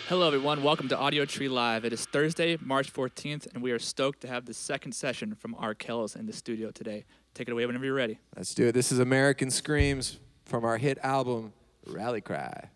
Hello, everyone. Welcome to Audiotree Live. It is Thursday, March 14th, and we are stoked to have the second session from Arkells in the studio today. Take it away whenever you're ready. Let's do it. This is American Screams from our hit album, Rally Cry.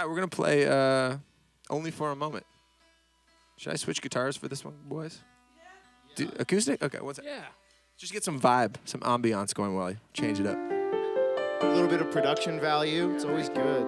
We're going to play Only for a Moment. Should I switch guitars for this one, boys? Yeah. Acoustic? Okay, what's that? Yeah. Just get some vibe, some ambiance going while I change it up. A little bit of production value. It's always good.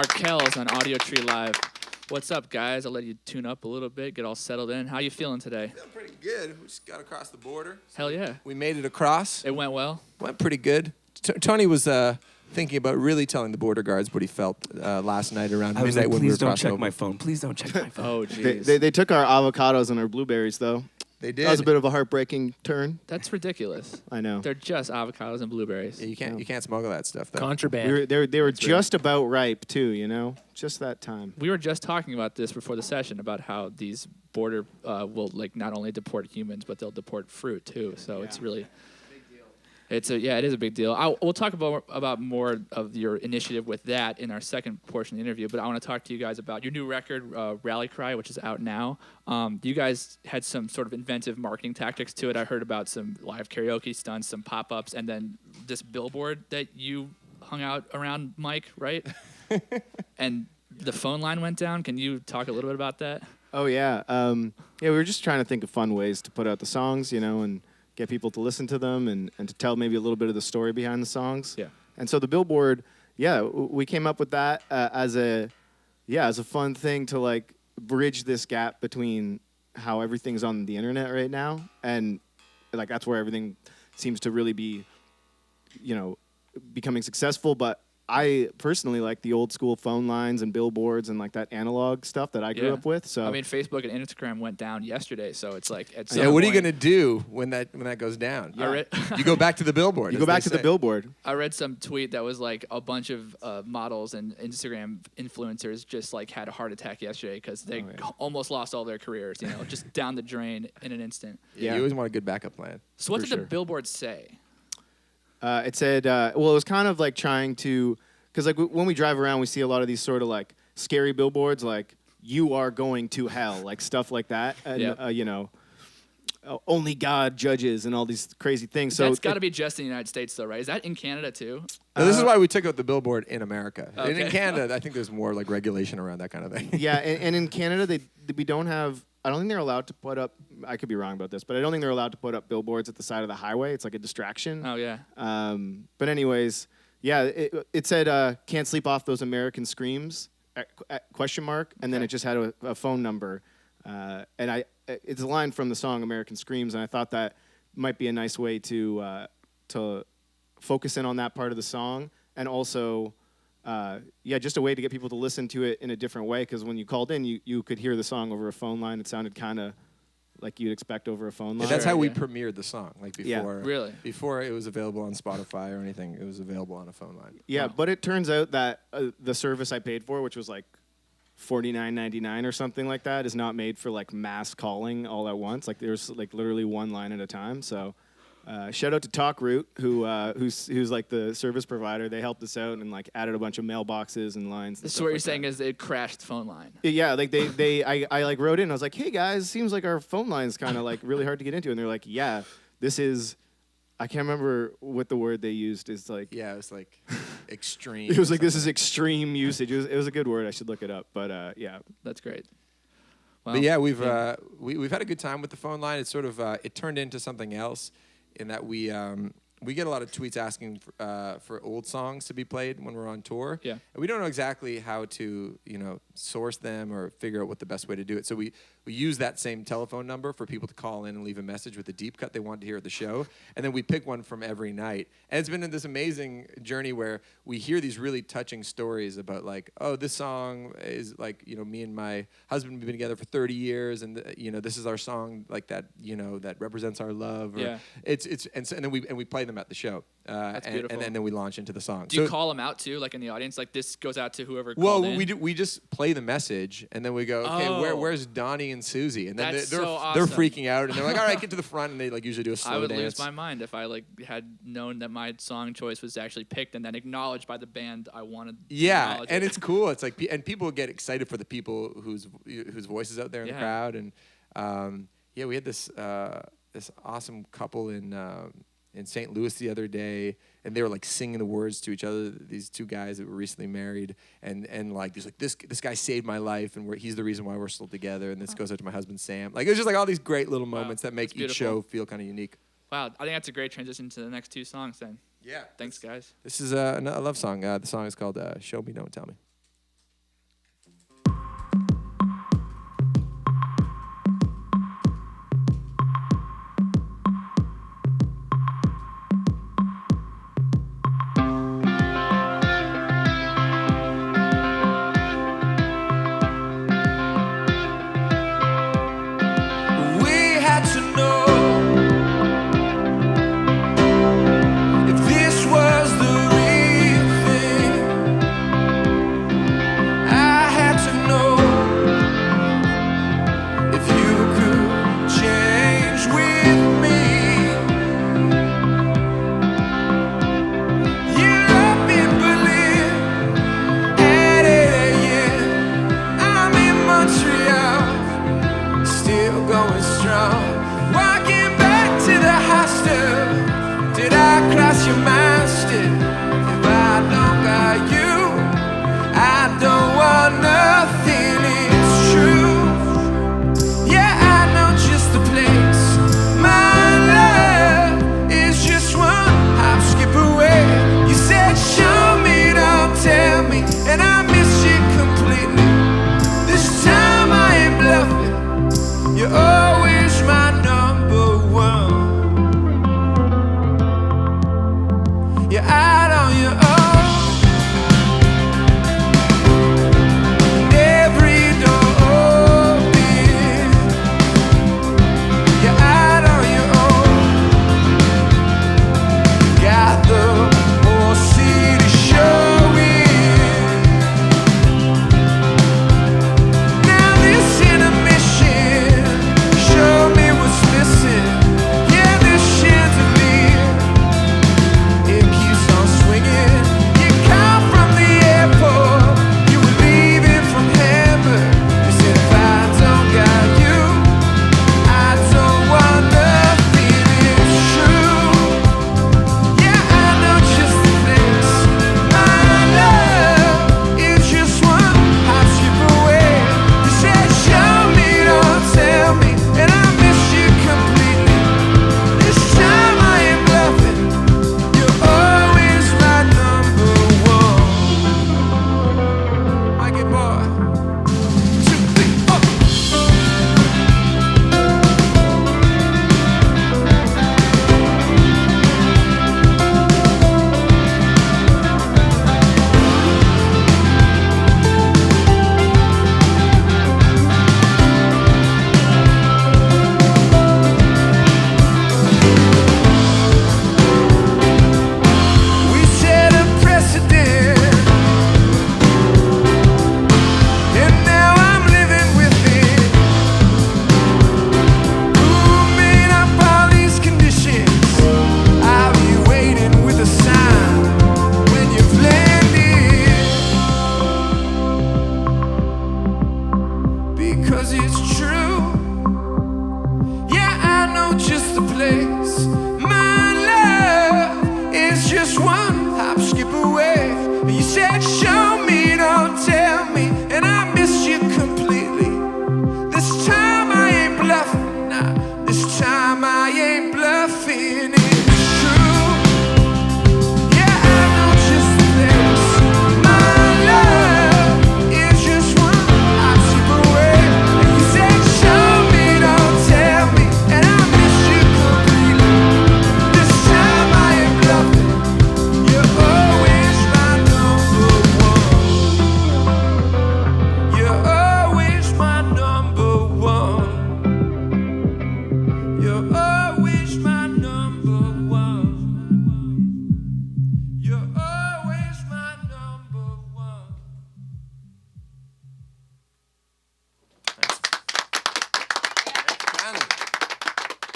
Arkells on Audiotree Live. What's up, guys? I'll let you tune up a little bit, get all settled in. How you feeling today? Feeling pretty good. We just got across the border. Hell yeah. We made it across. It went well? Went pretty good. Tony was thinking about really telling the border guards what he felt last night around I was midnight like, when we were please don't crossing check over. my phone. Please don't check my phone. Oh, jeez. They took our avocados and our blueberries, though. They did. That was a bit of a heartbreaking turn. That's ridiculous. I know. They're just avocados and blueberries. Yeah, you can't smuggle that stuff though. Contraband. They were just about ripe, too, you know? Just that time. We were just talking about this before the session about how these border will not only deport humans, but they'll deport fruit too. So it's really it is a big deal. We'll talk about more of your initiative with that in our second portion of the interview. But I want to talk to you guys about your new record, Rally Cry, which is out now. You guys had some sort of inventive marketing tactics to it. I heard about some live karaoke stunts, some pop-ups, and then this billboard that you hung out around, Mike, right? And the phone line went down. Can you talk a little bit about that? Oh, yeah. We were just trying to think of fun ways to put out the songs, and get people to listen to them and to tell maybe a little bit of the story behind the songs. Yeah. And so the billboard, we came up with that as a fun thing to bridge this gap between how everything's on the internet right now and that's where everything seems to really be, becoming successful. But I personally like the old school phone lines and billboards and that analog stuff that I grew up with. So I mean, Facebook and Instagram went down yesterday, so it's at Yeah, some what are you point- gonna do when that goes down? Yeah. You go back to the billboard. you go back to the billboard. I read some tweet that was a bunch of models and Instagram influencers just had a heart attack yesterday because they almost lost all their careers, just down the drain in an instant. Yeah, you always want a good backup plan. So what For did the sure. billboard say? It said, it was kind of trying to, because when we drive around, we see a lot of these sort of scary billboards, you are going to hell, stuff like that. And, only God judges and all these crazy things. So That's got to be just in the United States, though, right? Is that in Canada, too? Now, this is why we took out the billboard in America. And in Okay. Canada, I think there's more regulation around that kind of thing. Yeah, and in Canada, we don't have, I don't think they're allowed to put up, I could be wrong about this, but I don't think they're allowed to put up billboards at the side of the highway. It's like a distraction. Oh, yeah. But anyways, yeah, it said, can't sleep off those American screams, question mark, and then it just had a phone number. And it's a line from the song American Screams, and I thought that might be a nice way to focus in on that part of the song, and also, just a way to get people to listen to it in a different way, because when you called in, you could hear the song over a phone line. It sounded kind of like you'd expect over a phone line. That's how we Yeah. premiered the song. Before, Yeah. Really? Before it was available on Spotify or anything, it was available on a phone line. Yeah, Wow. but it turns out that the service I paid for, which was $49.99 or something like that, is not made for mass calling all at once. There's literally one line at a time. So shout out to TalkRoot, who's the service provider. They helped us out and added a bunch of mailboxes and lines. And So stuff what you're like saying that. is it crashed phone line. Yeah, I wrote in. I was like, hey guys, seems like our phone line's kind of really hard to get into, and they're like, yeah, this is. I can't remember what the word they used is Yeah, it was extreme. It was this is extreme usage. It was a good word. I should look it up. But yeah. That's great. Wow. But yeah, we've had a good time with the phone line. It's sort of it turned into something else in that we get a lot of tweets asking for old songs to be played when we're on tour. Yeah. And we don't know exactly how to source them or figure out what the best way to do it. So we use that same telephone number for people to call in and leave a message with the deep cut they wanted to hear at the show. And then we pick one from every night. And it's been this amazing journey where we hear these really touching stories about this song is me and my husband have been together for 30 years and this is our song that that represents our love. Or Yeah. And then we play them at the show. That's beautiful. And then we launch into the song. Do you call them out too, in the audience? This goes out to whoever called Well, in? we just play the message, and then we go, okay, Oh. where's Donnie and Susie? And then That's they're so they're awesome. freaking out, and they're like, all right, get to the front, and they usually do a slow I would dance. lose my mind if I had known that my song choice was actually picked and then acknowledged by the band I wanted. To Yeah, acknowledge and it. it's cool. It's and people get excited for the people whose voices out there in the Yeah. crowd, and we had this awesome couple in St. Louis the other day, and they were singing the words to each other. These two guys that were recently married, and there's this guy saved my life, and he's the reason why we're still together. And this goes out to my husband Sam. It was just all these great little moments that make that's each beautiful. show feel kind of unique. Wow, I think that's a great transition to the next two songs then. Yeah. Thanks, guys. This is a love song. The song is called "Show Me, Don't Tell Me."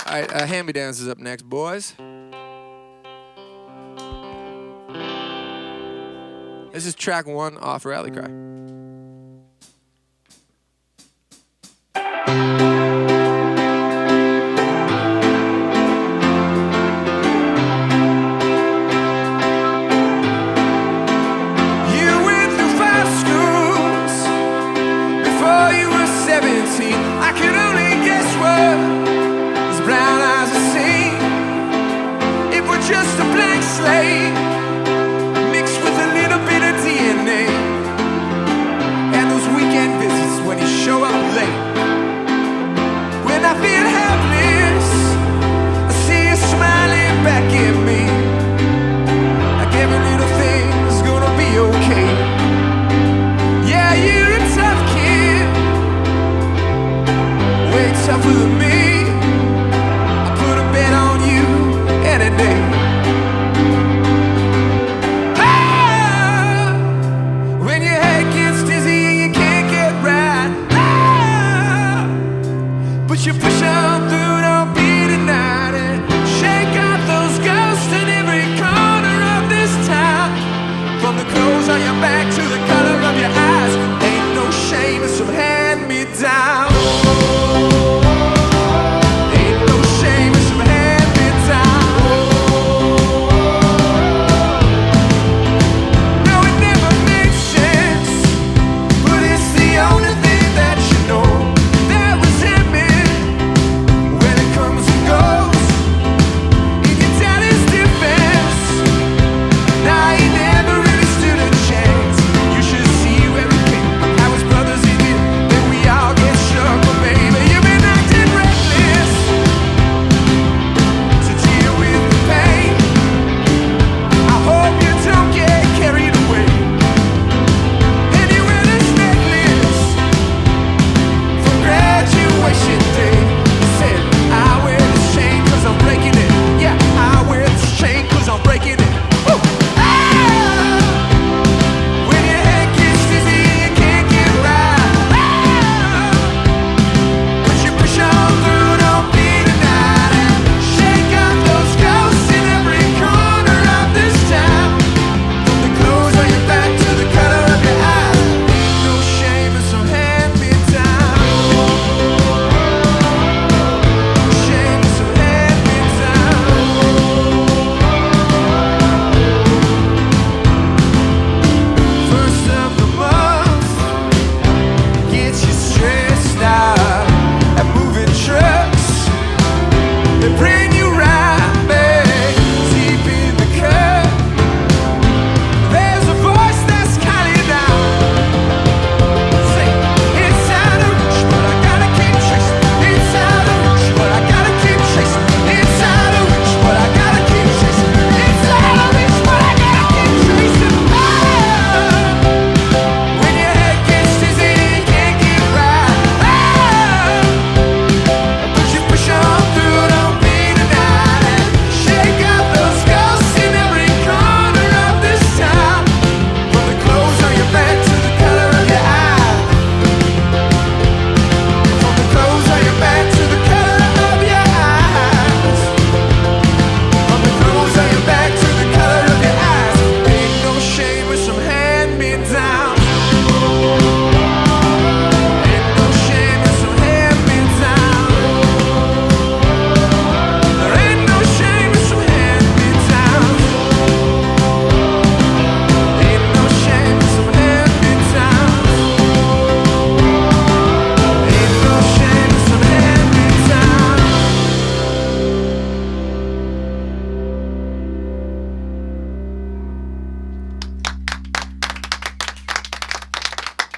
All right, hand-me-downs is up next, boys. This is track 1 off Rally Cry. Just a blank slate mixed with a little bit of DNA, and those weekend visits when you show up late. When I feel helpless, I see you smiling back at me, like every little thing's gonna be okay. Yeah, you're a tough kid, way tougher than me. I put a bet on you any day. You push on through, don't be denied it. Shake out those ghosts in every corner of this town. From the clothes on your back to the color of your eyes, ain't no shame in some hand-me-down. Ain't no shame in some hand-me-down. No, it never makes sense, but it's the only thing that you know. That was in me.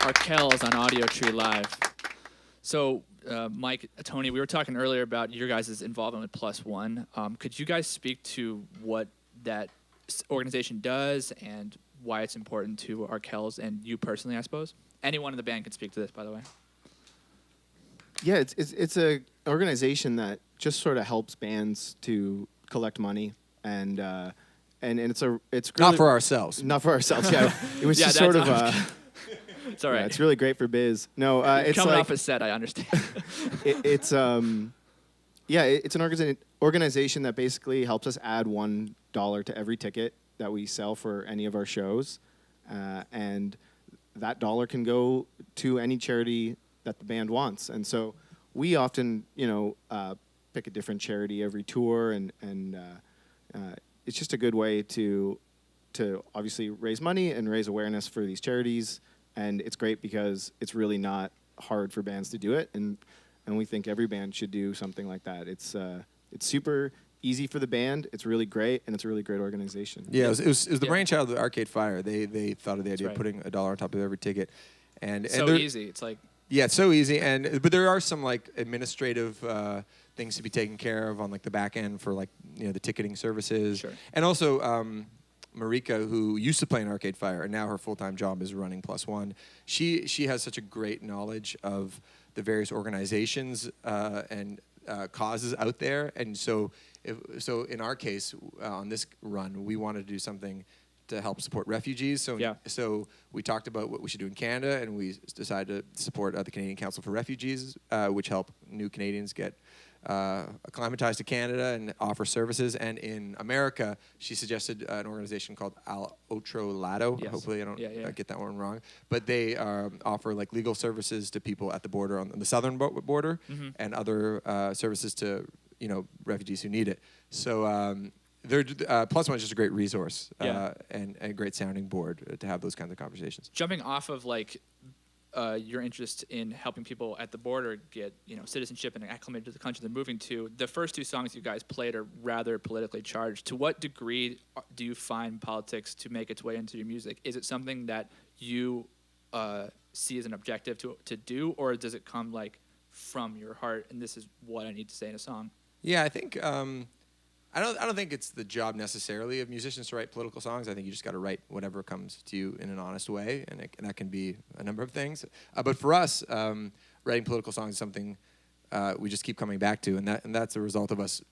Arkells on Audiotree Live. So, Mike, Tony, we were talking earlier about your guys' involvement with Plus One. Could you guys speak to what that organization does and why it's important to Arkells and you personally, I suppose? Anyone in the band can speak to this, by the way. Yeah, it's a organization that just sort of helps bands to collect money and it's really, not for ourselves. Not for ourselves. Yeah, it was Yeah, just sort of. It's all right. Yeah, it's really great for biz. No, it's coming like, off a set. I understand. it's Yeah, it's an organization that basically helps us add $1 to every ticket that we sell for any of our shows, and that dollar can go to any charity that the band wants. And so we often, pick a different charity every tour, and it's just a good way to obviously raise money and raise awareness for these charities. And it's great because it's really not hard for bands to do it, and we think every band should do something like that. It's super easy for the band. It's really great, and it's a really great organization. Yeah, it was the brainchild of Arcade Fire. They thought of the idea right. of putting $1 on top of every ticket, and So easy. It's like yeah, it's so easy. But there are some like administrative things to be taken care of on like the back end for like the ticketing services, Sure. and also. Marika, who used to play in Arcade Fire, and now her full-time job is running Plus One. She has such a great knowledge of the various organizations and causes out there, and so in our case on this run, we wanted to do something to help support refugees. So we talked about what we should do in Canada, and we decided to support the Canadian Council for Refugees, which help new Canadians get acclimatized to Canada and offer services. And in America, she suggested an organization called Audiotree. Yes. Hopefully I don't get that one wrong. But they offer like legal services to people at the border on the southern border, and other services to refugees who need it. So Plus One is just a great resource and a great sounding board to have those kinds of conversations. Jumping off of like your interest in helping people at the border get citizenship and acclimated to the country they're moving to, the first two songs you guys played are rather politically charged. To what degree do you find politics to make its way into your music? Is it something that you see as an objective to do, or does it come like from your heart and this is what I need to say in a song? Yeah, I think I don't think it's the job necessarily of musicians to write political songs. I think you just got to write whatever comes to you in an honest way, and that can be a number of things. But for us, writing political songs is something we just keep coming back to, and that's a result of us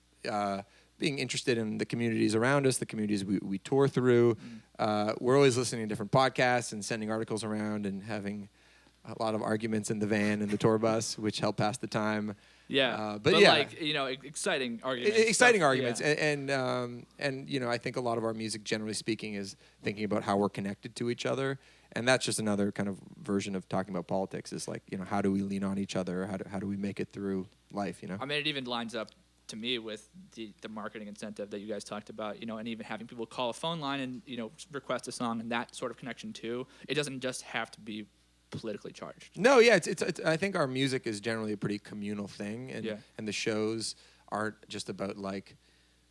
being interested in the communities around us, the communities we tour through. We're always listening to different podcasts and sending articles around and having a lot of arguments in the van and the tour bus, which help pass the time. Yeah, but yeah, like exciting arguments. Exciting arguments, yeah. and I think a lot of our music, generally speaking, is thinking about how we're connected to each other, and that's just another kind of version of talking about politics. Is like how do we lean on each other? How do we make it through life? I mean, it even lines up to me with the marketing incentive that you guys talked about. And even having people call a phone line and request a song, and that sort of connection too. It doesn't just have to be politically charged. No, yeah, it's I think our music is generally a pretty communal thing, and the shows aren't just about like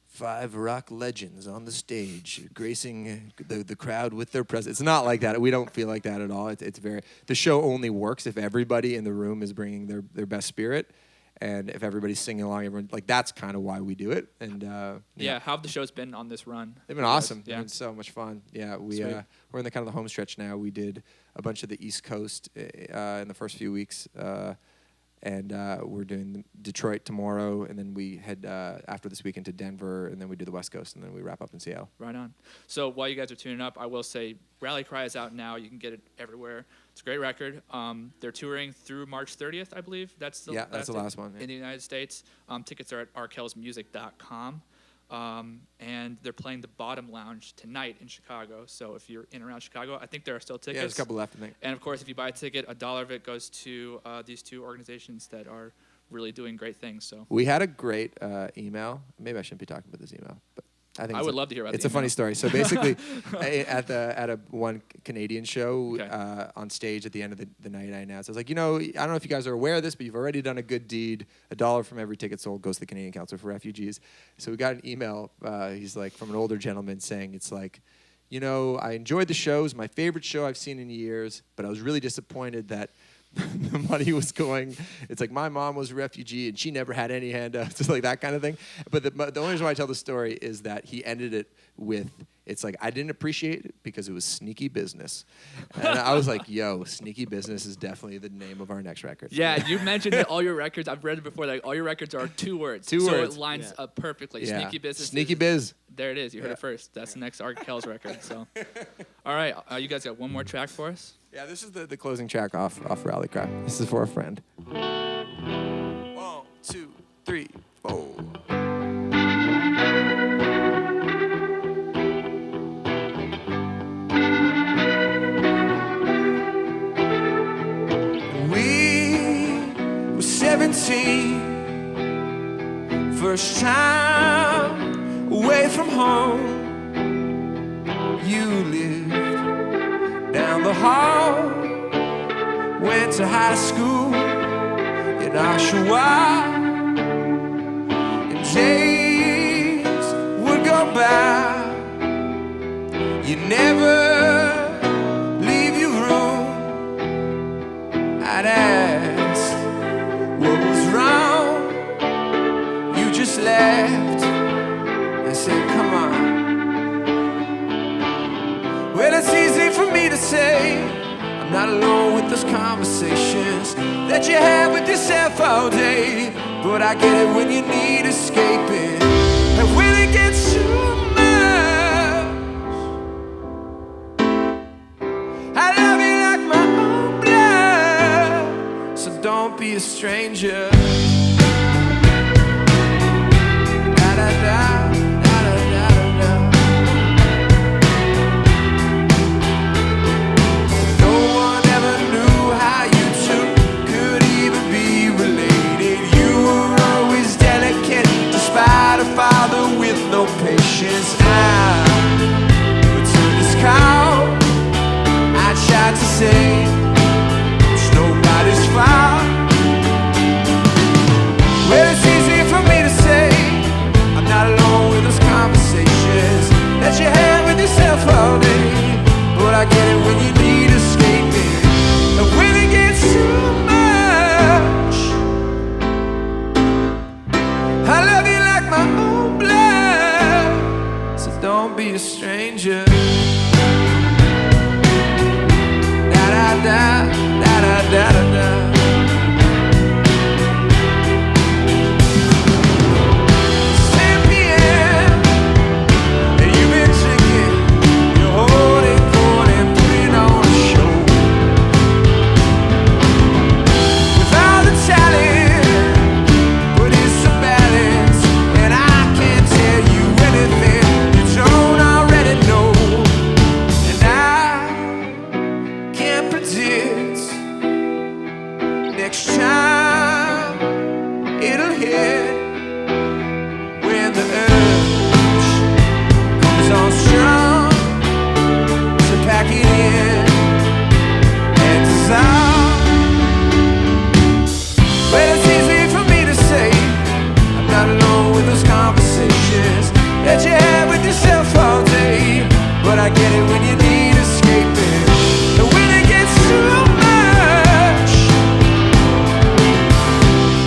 5 rock legends on the stage gracing the crowd with their presence. It's not like that. We don't feel like that at all. It's very, the show only works if everybody in the room is bringing their best spirit, and if everybody's singing along, everyone, like, that's kind of why we do it. And how have the shows been on this run? They've been awesome. Yeah. They've been so much fun. Yeah, we're in the kind of the home stretch now. We did a bunch of the East Coast in the first few weeks, and we're doing Detroit tomorrow, and then we head after this weekend to Denver, and then we do the West Coast, and then we wrap up in Seattle. Right on. So while you guys are tuning up, I will say Rally Cry is out now. You can get it everywhere. It's a great record. They're touring through March 30th, I believe. That's the last one. Yeah. In the United States. Tickets are at arkellsmusic.com. And they're playing the Bottom Lounge tonight in Chicago. So if you're in around Chicago, I think there are still tickets. Yeah, there's a couple left, I think. And of course, if you buy a ticket, $1 of it goes to these two organizations that are really doing great things. So we had a great email. Maybe I shouldn't be talking about this email, but I would love to hear about it. It's a funny story. So basically, at a one Canadian show, Okay. On stage at the end of the night, I announced, I was like, I don't know if you guys are aware of this, but you've already done a good deed. $1 from every ticket sold goes to the Canadian Council for Refugees. So we got an email. He's like, from an older gentleman saying, it's like, I enjoyed the show. It was my favorite show I've seen in years, but I was really disappointed that the money was going. It's like, my mom was a refugee and she never had any handouts. It's like that kind of thing. But the only reason why I tell the story is that he ended it with, it's like, I didn't appreciate it because it was sneaky business. And I was like, yo, sneaky business is definitely the name of our next record. Yeah, you mentioned that all your records, I've read it before, like all your records are 2 words. Two so words. it lines up perfectly. Yeah. Sneaky business. Sneaky biz. There it is. You heard it first. That's the next Arkells record. So, all right, you guys got one more track for us? Yeah, this is the closing track off Rally Cry. This is for a friend. 1, 2, 3, 4. first time away from home. You lived down the hall, went to high school in Oshawa, and days would go by. You never leave your room. I'd ask what was wrong. You just laughed and said, come on. Well, it's easy for me to say I'm not alone with those conversations that you have with yourself all day. But I get it when you need escaping, and when it gets too much. I love you like my own blood, so don't be a stranger. Da da da, da da da da. No one ever knew how you two could even be related. You were always delicate, despite a father with no patience. I returned his call. I tried to say it's nobody's fault. Well, it's easy for me to say I'm not alone with those conversations that you have with yourself all day. But I get it when you need escaping, and when it gets too much. I love you like my own blood, so don't be a stranger. Da da da, da da da da da. 10 p.m. and you've been drinking, you're holding court and putting on a show. With all the talent, but it's a balance, and I can't tell you anything you don't already know. And I can't predict next time it'll hit, when the urge comes on strong to pack it in and dissolve. Well, it's easy for me to say I'm not alone with those conversations that you have with yourself all day. But I get it when you need escaping, and when it gets too much.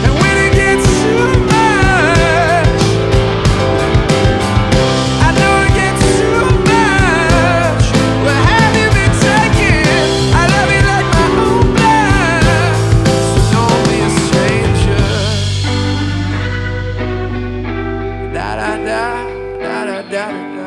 And when it gets too much. I know it gets too much. Where have you been taken? I love you like my own blood, so don't be a stranger. Da da da, da da da da.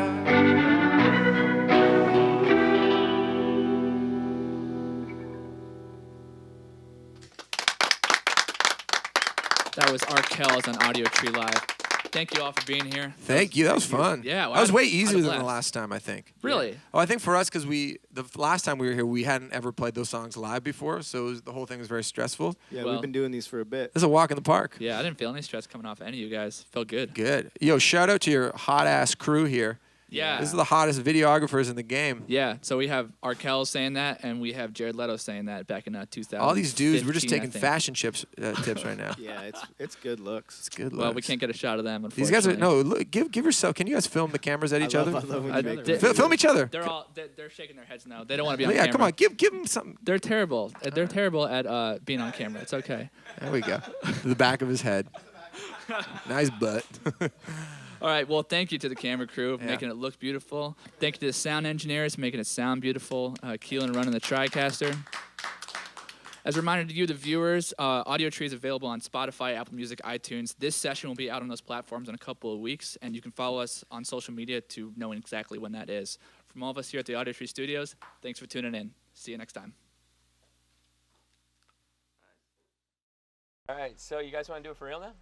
That was Arkells on Audiotree Live. Thank you all for being here. Thank you. That was fun. Yeah, well, that was I way had a easier than the blast. last time, I think. Really? Oh, I think for us, because the last time we were here, we hadn't ever played those songs live before, so the whole thing was very stressful. Yeah, Well- we've been doing these for a bit. This is a walk in the park. Yeah, I didn't feel any stress coming off any of you guys. Felt good. Good. Yo, shout out to your hot ass crew here. Yeah. This is the hottest videographers in the game. Yeah, so we have Arkells saying that, and we have Jared Leto saying that back in 2000. All these dudes, we're just taking I think. fashion tips right now. Yeah, it's good looks. It's good. Well, we looks. can't get a shot of them, These guys are unfortunately. no. Look, give yourself. Can you guys film the cameras at each other? I love when I you make did- them. Film each other. They're shaking their heads now. They don't want to be on Yeah, camera. come on. Give them something. They're terrible. They're terrible at being on camera. It's okay. There we go. The back of his head. Nice butt. All right. Well, thank you to the camera crew for Yeah. making it look beautiful. Thank you to the sound engineers for making it sound beautiful. Keelan running the TriCaster. As a reminder to you, the viewers, Audiotree is available on Spotify, Apple Music, iTunes. This session will be out on those platforms in a couple of weeks, and you can follow us on social media to know exactly when that is. From all of us here at the Audiotree Studios, thanks for tuning in. See you next time. All right, so you guys want to do it for real now?